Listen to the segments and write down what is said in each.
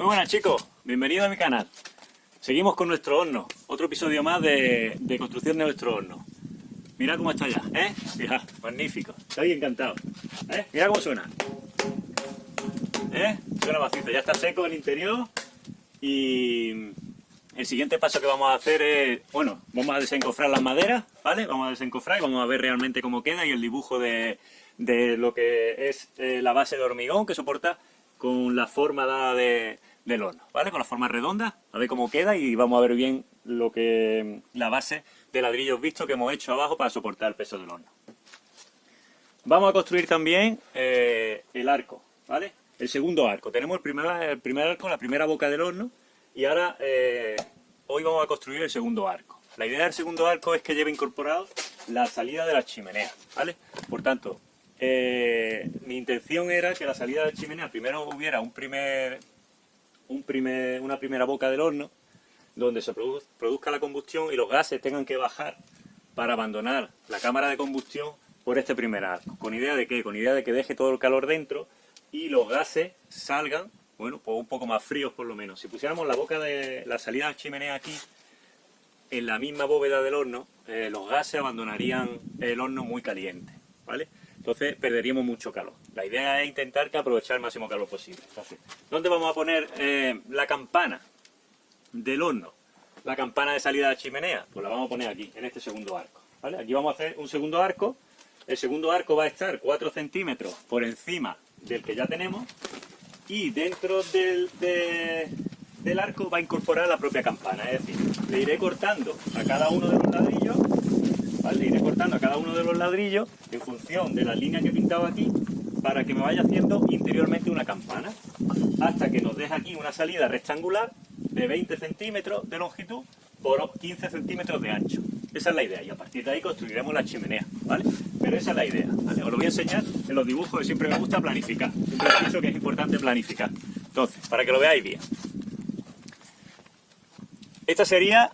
Muy buenas chicos, bienvenidos a mi canal. Seguimos con nuestro horno, otro episodio más de construcción de nuestro horno. Mira cómo está ya, ¿eh? Fija, magnífico, estoy encantado. Mira cómo suena. Suena macizo, ya está seco el interior y el siguiente paso que vamos a hacer es, bueno, vamos a desencofrar las maderas, ¿vale? Vamos a desencofrar y vamos a ver realmente cómo queda y el dibujo de lo que es la base de hormigón que soporta con la forma dada del horno, ¿vale? Con la forma redonda, a ver cómo queda y vamos a ver bien la base de ladrillos vistos que hemos hecho abajo para soportar el peso del horno. Vamos a construir también el arco, ¿vale? El segundo arco. Tenemos el primer arco, la primera boca del horno y ahora hoy vamos a construir el segundo arco. La idea del segundo arco es que lleve incorporado la salida de la chimenea, ¿vale? Por tanto, mi intención era que la salida de la chimenea primero hubiera una primera boca del horno donde se produzca la combustión y los gases tengan que bajar para abandonar la cámara de combustión por este primer arco. ¿Con idea de qué? Con idea de que deje todo el calor dentro y los gases salgan, bueno, pues un poco más fríos por lo menos. Si pusiéramos la boca de la salida de la chimenea aquí, en la misma bóveda del horno, los gases abandonarían el horno muy caliente, ¿vale? Entonces perderíamos mucho calor. La idea es intentar que aprovechar el máximo calor posible. Entonces, ¿dónde vamos a poner la campana del horno? La campana de salida de la chimenea, pues la vamos a poner aquí, en este segundo arco, ¿vale? Aquí vamos a hacer un segundo arco. El segundo arco va a estar 4 centímetros por encima del que ya tenemos y dentro del arco va a incorporar la propia campana, es decir, le iré cortando a cada uno de los ladrillos, ¿vale? Le iré cortando a cada uno de los ladrillos en función de la línea que he pintado aquí para que me vaya haciendo interiormente una campana hasta que nos deje aquí una salida rectangular de 20 centímetros de longitud por 15 centímetros de ancho. Esa es la idea y a partir de ahí construiremos la chimenea, ¿vale? Pero esa es la idea, ¿vale? Os lo voy a enseñar en los dibujos que siempre me gusta planificar. Siempre pienso que es importante planificar. Entonces, para que lo veáis bien. Esta sería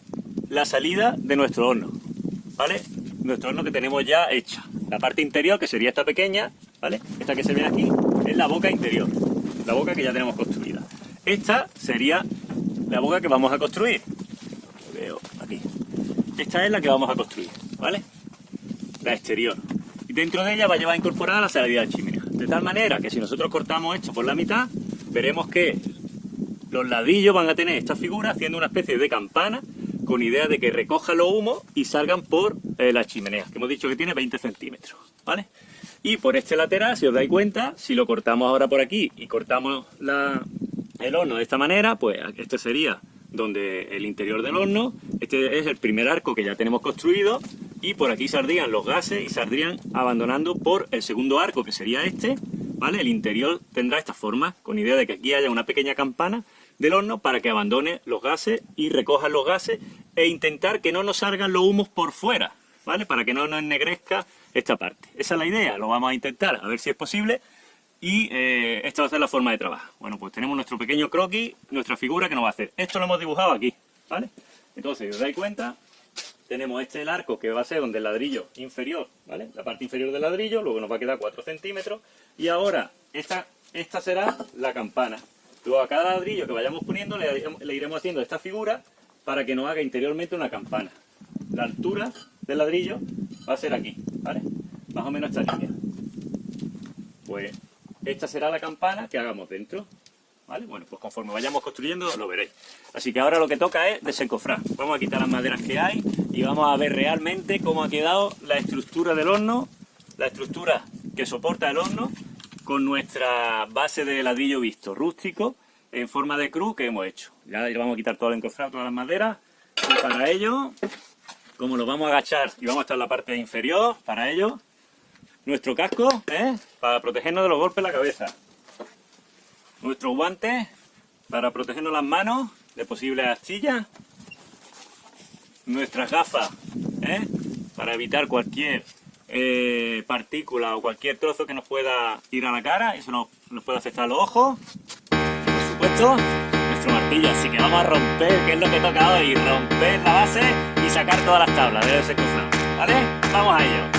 la salida de nuestro horno, ¿vale? Nuestro horno que tenemos ya hecha. La parte interior, que sería esta pequeña, ¿vale? Esta que se ve aquí, es la boca interior. La boca que ya tenemos construida. Esta sería la boca que vamos a construir. Lo veo aquí. Esta es la que vamos a construir, ¿vale? La exterior. Y dentro de ella va a llevar incorporada la salida de chimenea. De tal manera que si nosotros cortamos esto por la mitad, veremos que los ladrillos van a tener esta figura haciendo una especie de campana con idea de que recojan los humos y salgan por la chimenea, que hemos dicho que tiene 20 centímetros, ¿vale? Y por este lateral, si os dais cuenta, si lo cortamos ahora por aquí y cortamos el horno de esta manera, pues este sería donde el interior del horno, este es el primer arco que ya tenemos construido y por aquí saldrían los gases y saldrían abandonando por el segundo arco que sería este, ¿vale? El interior tendrá esta forma, con idea de que aquí haya una pequeña campana del horno para que abandone los gases y recojan los gases e intentar que no nos salgan los humos por fuera, ¿vale? Para que no nos ennegrezca esta parte. Esa es la idea, lo vamos a intentar, a ver si es posible. Y esta va a ser la forma de trabajo. Bueno, pues tenemos nuestro pequeño croquis, nuestra figura que nos va a hacer. Esto lo hemos dibujado aquí, ¿vale? Entonces, si os dais cuenta, tenemos el arco que va a ser donde el ladrillo inferior, ¿vale? La parte inferior del ladrillo, luego nos va a quedar 4 centímetros. Y ahora, esta será la campana. Luego a cada ladrillo que vayamos poniendo le iremos haciendo esta figura para que nos haga interiormente una campana. La altura del ladrillo va a ser aquí, ¿vale? Más o menos esta línea. Pues esta será la campana que hagamos dentro, ¿vale? Bueno, pues conforme vayamos construyendo lo veréis. Así que ahora lo que toca es desencofrar. Vamos a quitar las maderas que hay y vamos a ver realmente cómo ha quedado la estructura del horno, la estructura que soporta el horno con nuestra base de ladrillo visto, rústico, en forma de cruz que hemos hecho. Ya vamos a quitar todo el encofrado, todas las maderas. Y para ello, como lo vamos a agachar y vamos a estar en la parte inferior, para ello, nuestro casco, para protegernos de los golpes en la cabeza. Nuestros guantes, para protegernos las manos de posibles astillas. Nuestras gafas, para evitar cualquier partícula o cualquier trozo que nos pueda ir a la cara, eso nos puede afectar a los ojos. Por supuesto, nuestro martillo, así que vamos a romper, que es lo que toca hoy, romper la base y sacar todas las tablas de ese cofrado, ¿vale? Vamos a ello.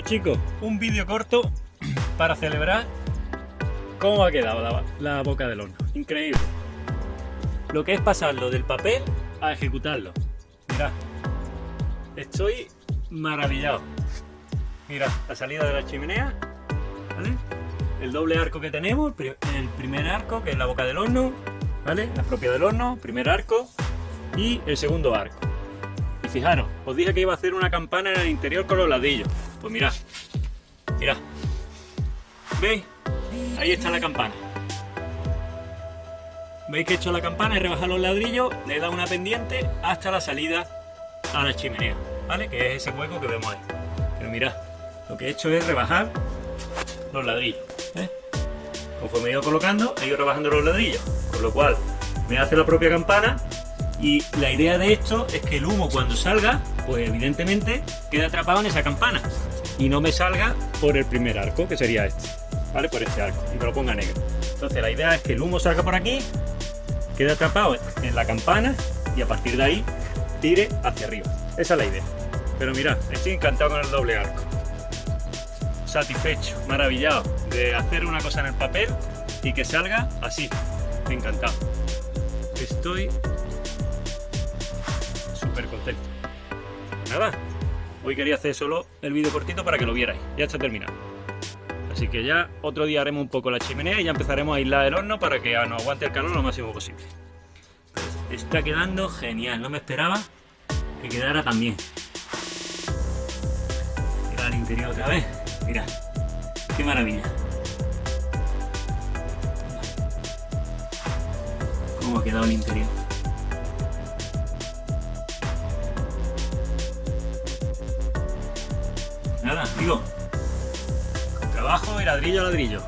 chicos, un vídeo corto para celebrar cómo ha quedado la boca del horno. Increíble. Lo que es pasarlo del papel a ejecutarlo. Mirad, estoy maravillado. Mira, la salida de la chimenea, ¿vale? El doble arco que tenemos, el primer arco, que es la boca del horno, ¿vale? La propia del horno, primer arco, y el segundo arco. Y fijaros, os dije que iba a hacer una campana en el interior con los ladrillos. Pues mirad, mirad. ¿Veis? Ahí está la campana. ¿Veis que he hecho la campana y rebajar los ladrillos? Le he dado una pendiente hasta la salida a la chimenea, ¿vale? Que es ese hueco que vemos ahí. Pero mirad, lo que he hecho es rebajar los ladrillos, ¿eh? Conforme he ido colocando, he ido rebajando los ladrillos, con lo cual me hace la propia campana. Y la idea de esto es que el humo, cuando salga, pues evidentemente queda atrapado en esa campana y no me salga por el primer arco, que sería este, ¿vale? Por este arco, y me lo ponga negro. Entonces la idea es que el humo salga por aquí, quede atrapado en la campana y a partir de ahí tire hacia arriba. Esa es la idea. Pero mirad, estoy encantado con el doble arco. Satisfecho, maravillado de hacer una cosa en el papel y que salga así. Encantado. Estoy súper contento. Nada, hoy quería hacer solo el vídeo cortito para que lo vierais. Ya está terminado. Así que ya otro día haremos un poco la chimenea y ya empezaremos a aislar el horno para que nos aguante el calor lo máximo posible. Pues está quedando genial, no me esperaba que quedara tan bien. Mira el interior otra vez, mira, qué maravilla. Cómo ha quedado el interior. Nada, digo, con trabajo y ladrillo a ladrillo.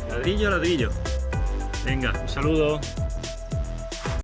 Ladrillo a ladrillo. Venga, un saludo.